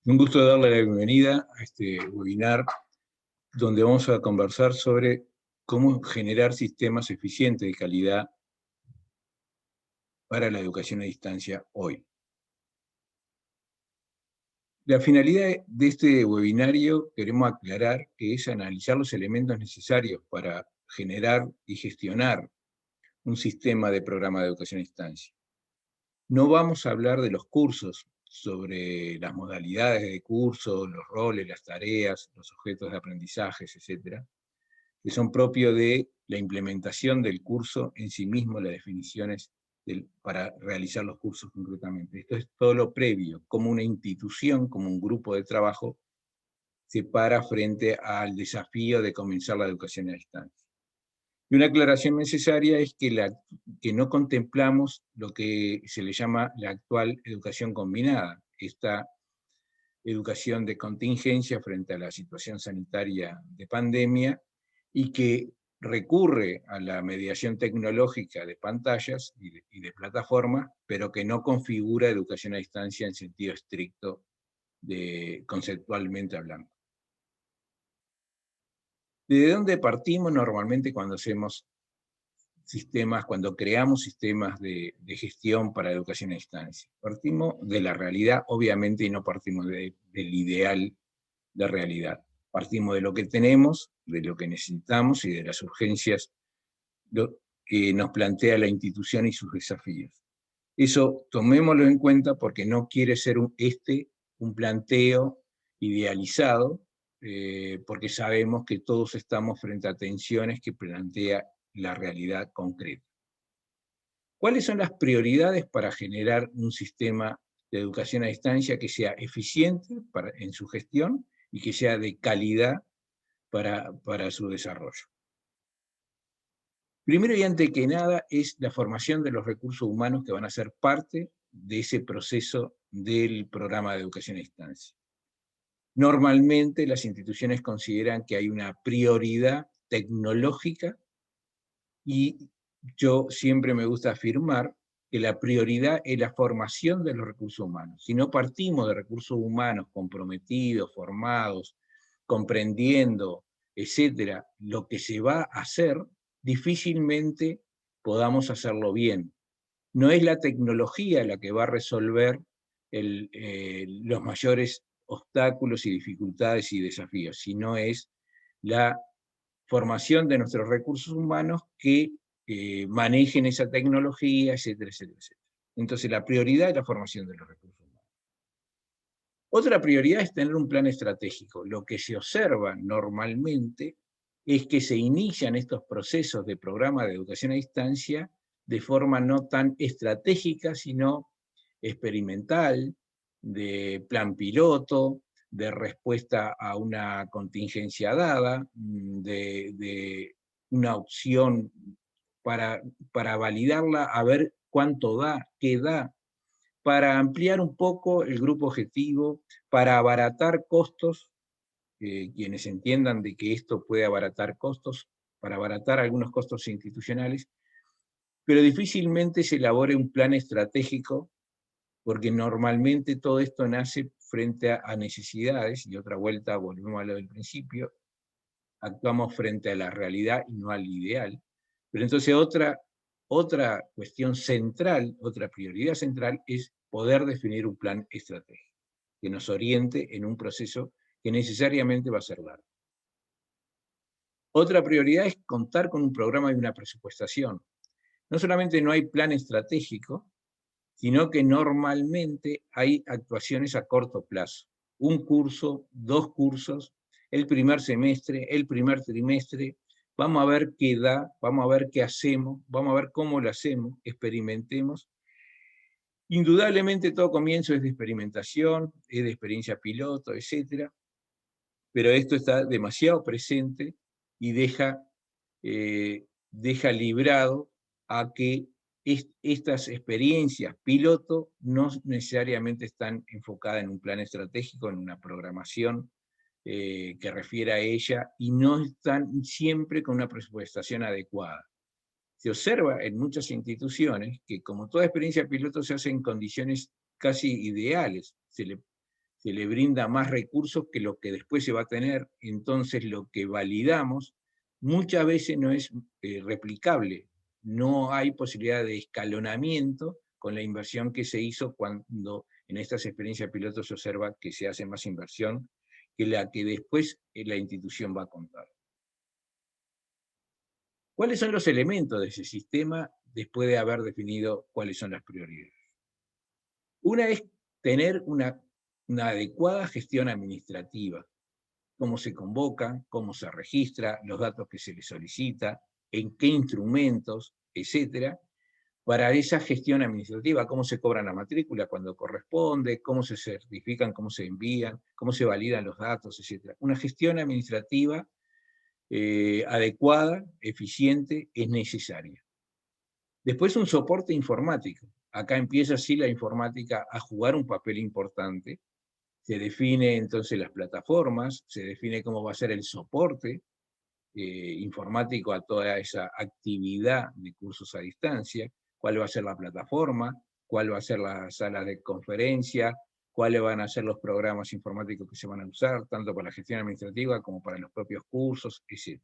Un gusto darle la bienvenida a este webinar donde vamos a conversar sobre cómo generar sistemas eficientes de calidad para la educación a distancia hoy. La finalidad de este webinario, queremos aclarar, que es analizar los elementos necesarios para generar y gestionar un sistema de programa de educación a distancia. No vamos a hablar de los cursos, sobre las modalidades de curso, los roles, las tareas, los objetos de aprendizajes, etcétera, que son propios de la implementación del curso en sí mismo, las definiciones para realizar los cursos concretamente. Esto es todo lo previo, como una institución, como un grupo de trabajo, se para frente al desafío de comenzar la educación a distancia. Y una aclaración necesaria es que no contemplamos lo que se le llama la actual educación combinada, esta educación de contingencia frente a la situación sanitaria de pandemia, y que recurre a la mediación tecnológica de pantallas y de plataformas, pero que no configura educación a distancia en sentido estricto, conceptualmente hablando. ¿De dónde partimos normalmente cuando hacemos sistemas, cuando creamos sistemas de gestión para educación a distancia? Partimos de la realidad, obviamente, y no partimos del ideal de realidad. Partimos de lo que tenemos, de lo que necesitamos y de las urgencias que nos plantea la institución y sus desafíos. Eso tomémoslo en cuenta porque no quiere ser un planteo idealizado, porque sabemos que todos estamos frente a tensiones que plantea la realidad concreta. ¿Cuáles son las prioridades para generar un sistema de educación a distancia que sea eficiente en su gestión y que sea de calidad para su desarrollo? Primero y ante que nada es la formación de los recursos humanos que van a ser parte de ese proceso del programa de educación a distancia. Normalmente las instituciones consideran que hay una prioridad tecnológica, y yo siempre me gusta afirmar que la prioridad es la formación de los recursos humanos. Si no partimos de recursos humanos comprometidos, formados, comprendiendo, etcétera, lo que se va a hacer, difícilmente podamos hacerlo bien. No es la tecnología la que va a resolver los mayores obstáculos y dificultades y desafíos, sino es la formación de nuestros recursos humanos que manejen esa tecnología, etcétera, etcétera, etcétera. Entonces, la prioridad es la formación de los recursos humanos. Otra prioridad es tener un plan estratégico. Lo que se observa normalmente es que se inician estos procesos de programa de educación a distancia de forma no tan estratégica, sino experimental, de plan piloto, de respuesta a una contingencia dada, de una opción para validarla, a ver cuánto da, qué da, para ampliar un poco el grupo objetivo, para abaratar costos, quienes entiendan de que esto puede abaratar costos, para abaratar algunos costos institucionales, pero difícilmente se elabore un plan estratégico, porque normalmente todo esto nace frente a necesidades, y otra vuelta, volvemos a lo del principio, actuamos frente a la realidad y no al ideal. Pero entonces otra cuestión central, otra prioridad central es poder definir un plan estratégico que nos oriente en un proceso que necesariamente va a ser largo. Otra prioridad es contar con un programa y una presupuestación. No solamente no hay plan estratégico, sino que normalmente hay actuaciones a corto plazo. Un curso, 2 cursos, el primer semestre, el primer trimestre, vamos a ver qué da, vamos a ver qué hacemos, vamos a ver cómo lo hacemos, experimentemos. Indudablemente todo comienzo es de experimentación, es de experiencia piloto, etcétera, pero esto está demasiado presente y deja librado a que estas experiencias piloto no necesariamente están enfocadas en un plan estratégico, en una programación que refiera a ella, y no están siempre con una presupuestación adecuada. Se observa en muchas instituciones que, como toda experiencia piloto, se hace en condiciones casi ideales. se le brinda más recursos que lo que después se va a tener, entonces lo que validamos muchas veces no es replicable, no hay posibilidad de escalonamiento con la inversión que se hizo cuando en estas experiencias pilotos se observa que se hace más inversión que la que después la institución va a contar. ¿Cuáles son los elementos de ese sistema después de haber definido cuáles son las prioridades? Una es tener una adecuada gestión administrativa, cómo se convoca, cómo se registra, los datos que se le solicita, en qué instrumentos, etcétera, para esa gestión administrativa, cómo se cobran la matrícula cuando corresponde, cómo se certifican, cómo se envían, cómo se validan los datos, etcétera. Una gestión administrativa adecuada, eficiente, es necesaria. Después un soporte informático. Acá empieza sí la informática a jugar un papel importante. Se define entonces las plataformas, se define cómo va a ser el soporte informático a toda esa actividad de cursos a distancia, cuál va a ser la plataforma, cuál va a ser la sala de conferencia, cuáles van a ser los programas informáticos que se van a usar, tanto para la gestión administrativa como para los propios cursos, etc.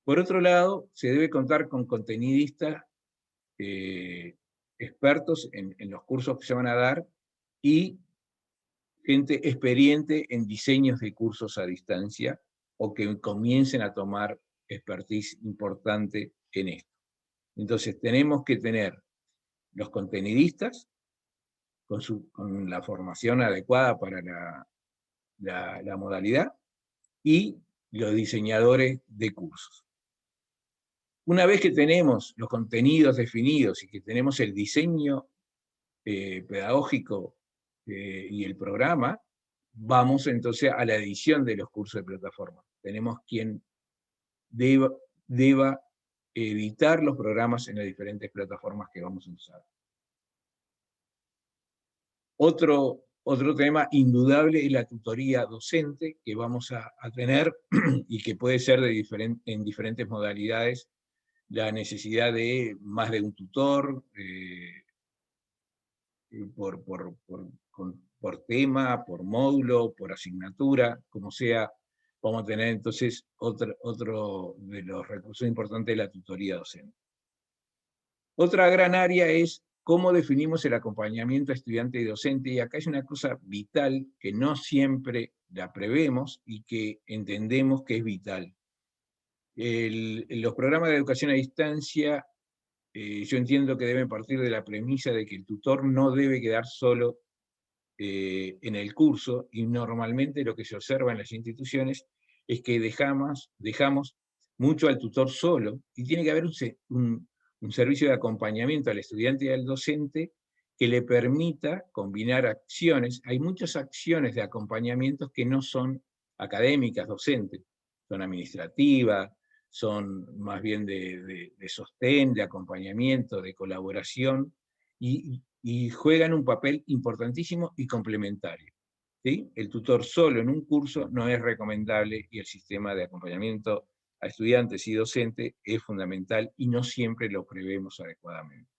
Por otro lado, se debe contar con contenidistas expertos en los cursos que se van a dar y gente experiente en diseños de cursos a distancia o que comiencen a tomar expertise importante en esto. Entonces tenemos que tener los contenidistas con la formación adecuada para la modalidad y los diseñadores de cursos. Una vez que tenemos los contenidos definidos y que tenemos el diseño pedagógico y el programa, vamos entonces a la edición de los cursos de plataforma. Tenemos quien deba editar los programas en las diferentes plataformas que vamos a usar. Otro tema indudable es la tutoría docente que vamos a tener y que puede ser en diferentes modalidades. La necesidad de más de un tutor, por tema, por módulo, por asignatura, como sea, vamos a tener entonces otro de los recursos importantes de la tutoría docente. Otra gran área es cómo definimos el acompañamiento a estudiante y docente, y acá es una cosa vital que no siempre la prevemos y que entendemos que es vital. Los programas de educación a distancia, yo entiendo que deben partir de la premisa de que el tutor no debe quedar solo en el curso, y normalmente lo que se observa en las instituciones es que dejamos mucho al tutor solo, y tiene que haber un servicio de acompañamiento al estudiante y al docente que le permita combinar acciones. Hay muchas acciones de acompañamiento que no son académicas, docentes, son administrativas, son más bien de sostén, de acompañamiento, de colaboración, y juegan un papel importantísimo y complementario. ¿Sí? El tutor solo en un curso no es recomendable, y el sistema de acompañamiento a estudiantes y docentes es fundamental y no siempre lo prevemos adecuadamente.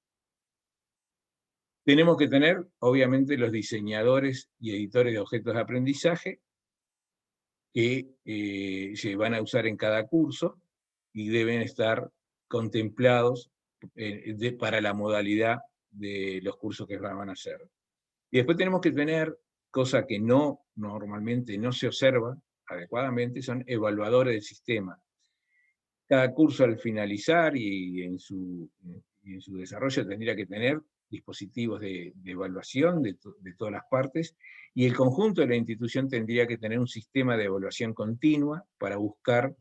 Tenemos que tener, obviamente, los diseñadores y editores de objetos de aprendizaje que se van a usar en cada curso y deben estar contemplados para la modalidad de los cursos que van a hacer. Y después tenemos que tener, cosa que normalmente no se observa adecuadamente, son evaluadores del sistema. Cada curso al finalizar y en su desarrollo tendría que tener dispositivos de evaluación de todas las partes, y el conjunto de la institución tendría que tener un sistema de evaluación continua para buscar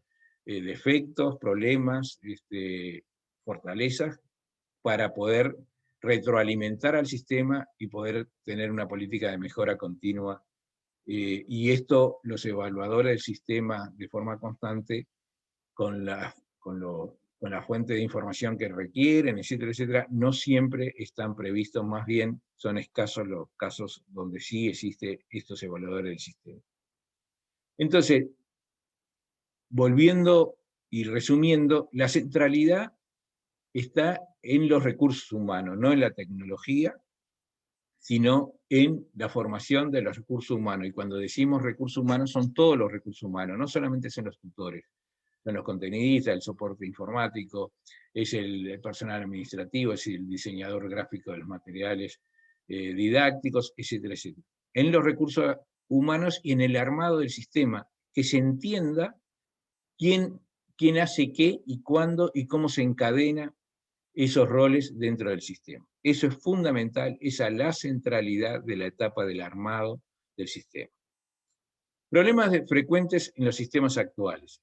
defectos, problemas, fortalezas, para poder retroalimentar al sistema y poder tener una política de mejora continua. Y esto los evaluadores del sistema de forma constante, con la fuente de información que requieren, etcétera, etcétera, no siempre están previstos, más bien son escasos los casos donde sí existen estos evaluadores del sistema. Entonces, volviendo y resumiendo, la centralidad está en los recursos humanos, no en la tecnología, sino en la formación de los recursos humanos. Y cuando decimos recursos humanos, son todos los recursos humanos, no solamente son los tutores, son los contenidistas, el soporte informático, es el personal administrativo, es el diseñador gráfico de los materiales didácticos, etcétera, etcétera. En los recursos humanos y en el armado del sistema, que se entienda quién hace qué y cuándo y cómo se encadena esos roles dentro del sistema. Eso es fundamental, esa es la centralidad de la etapa del armado del sistema. Problemas frecuentes en los sistemas actuales.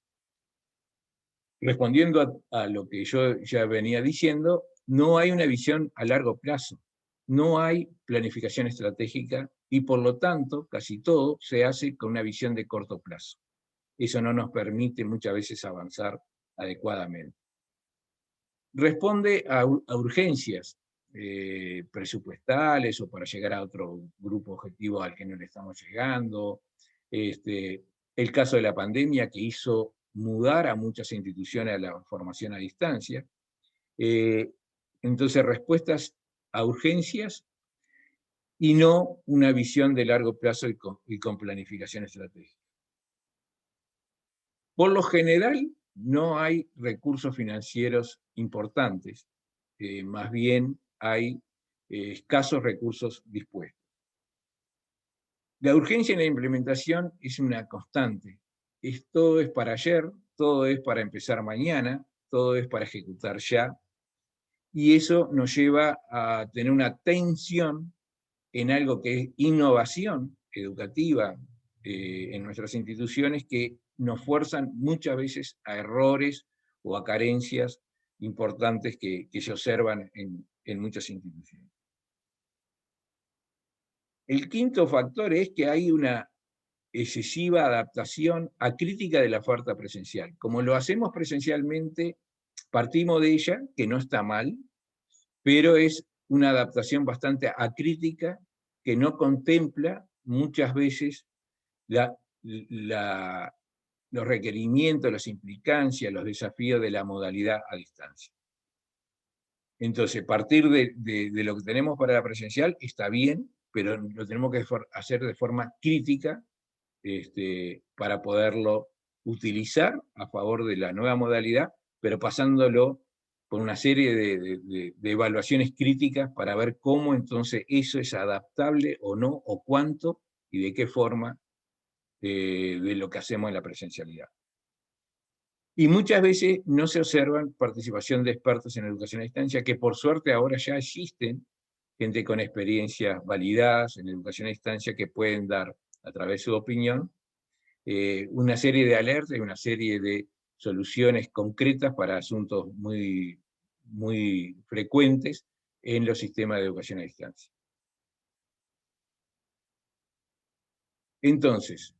Respondiendo a lo que yo ya venía diciendo, no hay una visión a largo plazo, no hay planificación estratégica y por lo tanto casi todo se hace con una visión de corto plazo. Eso no nos permite muchas veces avanzar adecuadamente. Responde a urgencias presupuestales o para llegar a otro grupo objetivo al que no le estamos llegando. El caso de la pandemia que hizo mudar a muchas instituciones a la formación a distancia. Entonces, respuestas a urgencias y no una visión de largo plazo y con planificación estratégica. Por lo general, no hay recursos financieros importantes, más bien hay escasos recursos dispuestos. La urgencia en la implementación es una constante. Todo es para ayer, todo es para empezar mañana, todo es para ejecutar ya, y eso nos lleva a tener una tensión en algo que es innovación educativa en nuestras instituciones que nos fuerzan muchas veces a errores o a carencias importantes que se observan en muchas instituciones. El quinto factor es que hay una excesiva adaptación a crítica de la oferta presencial. Como lo hacemos presencialmente, partimos de ella, que no está mal, pero es una adaptación bastante acrítica que no contempla muchas veces los requerimientos, las implicancias, los desafíos de la modalidad a distancia. Entonces, partir de lo que tenemos para la presencial está bien, pero lo tenemos que hacer de forma crítica para poderlo utilizar a favor de la nueva modalidad, pero pasándolo por una serie de evaluaciones críticas para ver cómo entonces eso es adaptable o no, o cuánto y de qué forma de lo que hacemos en la presencialidad. Y muchas veces no se observan participación de expertos en educación a distancia, que por suerte ahora ya existen gente con experiencias validadas en educación a distancia que pueden dar, a través de su opinión, una serie de alertas y una serie de soluciones concretas para asuntos muy, muy frecuentes en los sistemas de educación a distancia. Entonces,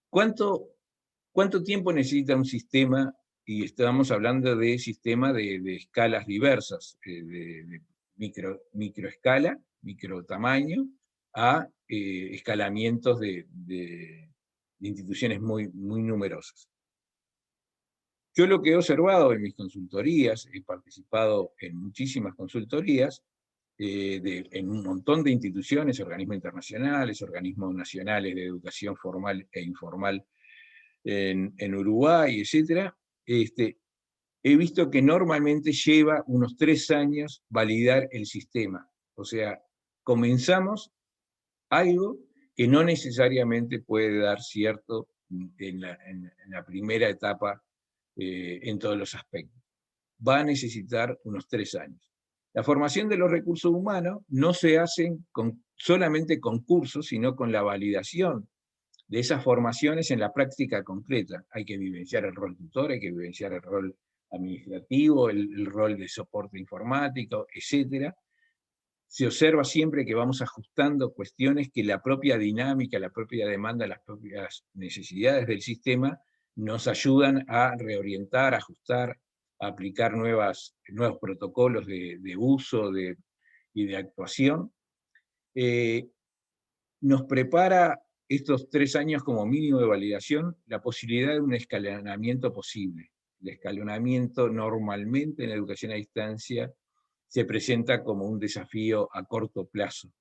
¿cuánto tiempo necesita un sistema? Y estamos hablando de sistemas de escalas diversas, de microescala, micro tamaño, a escalamientos de instituciones muy, muy numerosas. Yo lo que he observado en mis consultorías, he participado en muchísimas consultorías, en un montón de instituciones, organismos internacionales, organismos nacionales de educación formal e informal en Uruguay, etc. He visto que normalmente lleva unos 3 años validar el sistema. O sea, comenzamos algo que no necesariamente puede dar cierto en la primera etapa en todos los aspectos. Va a necesitar unos 3 años. La formación de los recursos humanos no se hace solamente con cursos, sino con la validación de esas formaciones en la práctica concreta. Hay que vivenciar el rol tutor, hay que vivenciar el rol administrativo, el rol de soporte informático, etc. Se observa siempre que vamos ajustando cuestiones que la propia dinámica, la propia demanda, las propias necesidades del sistema nos ayudan a reorientar, ajustar, a aplicar nuevos protocolos de uso y de actuación. Nos prepara estos 3 años como mínimo de validación la posibilidad de un escalonamiento posible. El escalonamiento normalmente en la educación a distancia se presenta como un desafío a corto plazo.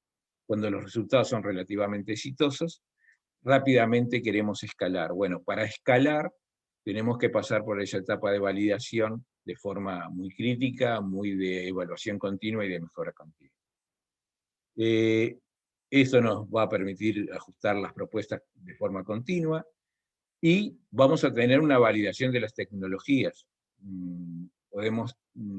Cuando los resultados son relativamente exitosos, rápidamente queremos escalar. Bueno, para escalar tenemos que pasar por esa etapa de validación de forma muy crítica, muy de evaluación continua y de mejora continua. Esto nos va a permitir ajustar las propuestas de forma continua y vamos a tener una validación de las tecnologías. Podemos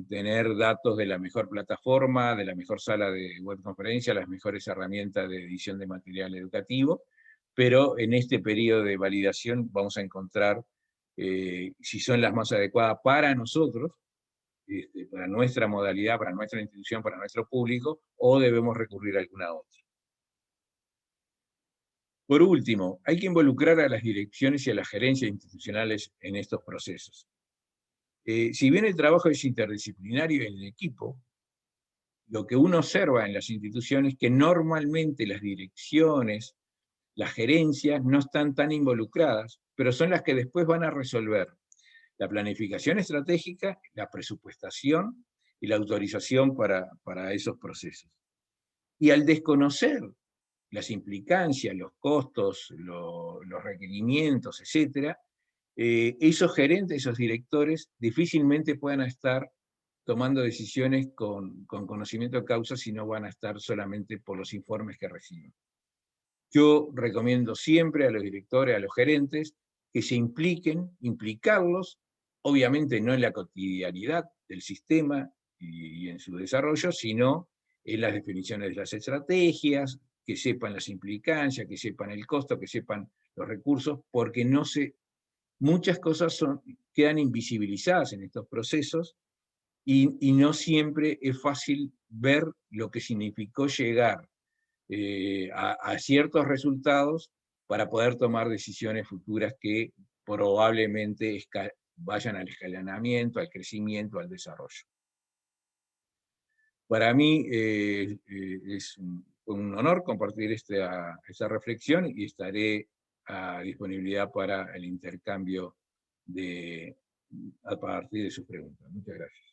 tener datos de la mejor plataforma, de la mejor sala de webconferencia, las mejores herramientas de edición de material educativo, pero en este periodo de validación vamos a encontrar si son las más adecuadas para nosotros, para nuestra modalidad, para nuestra institución, para nuestro público, o debemos recurrir a alguna otra. Por último, hay que involucrar a las direcciones y a las gerencias institucionales en estos procesos. Si bien el trabajo es interdisciplinario en el equipo, lo que uno observa en las instituciones es que normalmente las direcciones, las gerencias no están tan involucradas, pero son las que después van a resolver la planificación estratégica, la presupuestación y la autorización para esos procesos. Y al desconocer las implicancias, los costos, los requerimientos, etc., esos gerentes, esos directores, difícilmente puedan estar tomando decisiones con conocimiento de causa si no van a estar solamente por los informes que reciben. Yo recomiendo siempre a los directores, a los gerentes, que se implicarlos, obviamente no en la cotidianidad del sistema y en su desarrollo, sino en las definiciones de las estrategias, que sepan las implicancias, que sepan el costo, que sepan los recursos, porque muchas cosas quedan invisibilizadas en estos procesos y no siempre es fácil ver lo que significó llegar a ciertos resultados para poder tomar decisiones futuras que probablemente vayan al escalonamiento, al crecimiento, al desarrollo. Para mí es un honor compartir esta reflexión y estaré a disponibilidad para el intercambio a partir de sus preguntas. Muchas gracias.